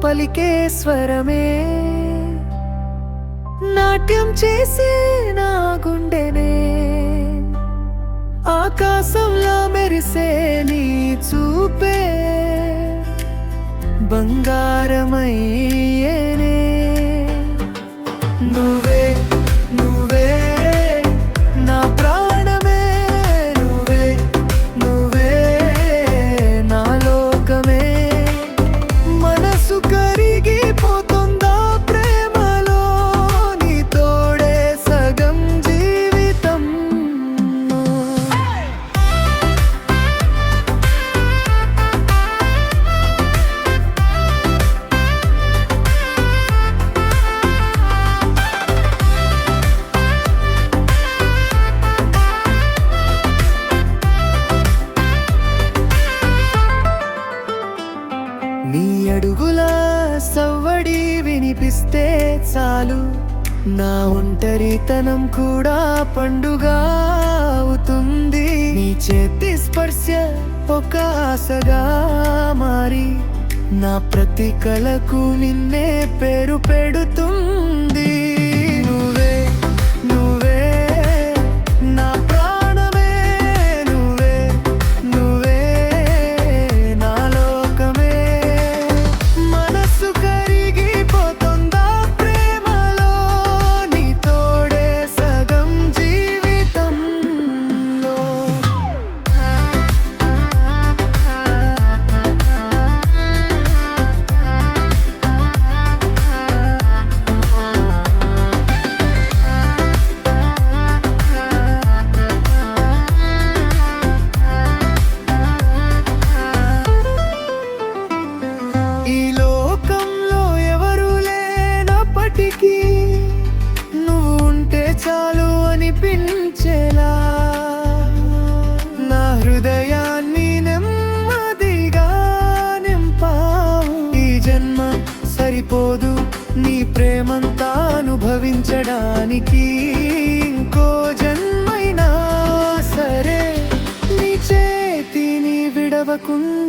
పలికే స్వరమే నాట్యం చేసే నా గుండెనే ఆకాశంలా మెరిసే నీ చూపే బంగారమయ్యేనే నువ్వే నువ్వే నా ప్రాణమే నువ్వే నువ్వే నా లోకమే మనసు కరిగిపోతుందా ప్రేమలో నీ తోడే సగం జీవితం నీ అడుగుల సవ్వడి వినిపిస్తే చాలు నా ఒంటరితనం కూడా పండుగ అవుతుంది నీ చేతి స్పర్శ ఒక ఆశగా మారి నా ప్రతి కలకు నిన్నే పేరు పెడుతుంది నువ్వే నువ్వే నా ప్రాణమే నువ్వే నువ్వే నా లోకమే మనసు కరిగిపోతుందా ప్రేమలో నీ తోడే సగం జీవితంలో ఈ లోకంలో ఎవరు లేనప్పటికీ నువ్వు ఉంటే చాలు అనిపించేలా నా హృదయాన్ని నెమ్మదిగా నింపావు ఈ జన్మ సరిపోదు నీ ప్రేమంతా అనుభవించడానికి ఇంకో జన్మైనా సరే నీ చేతిని విడవకుండా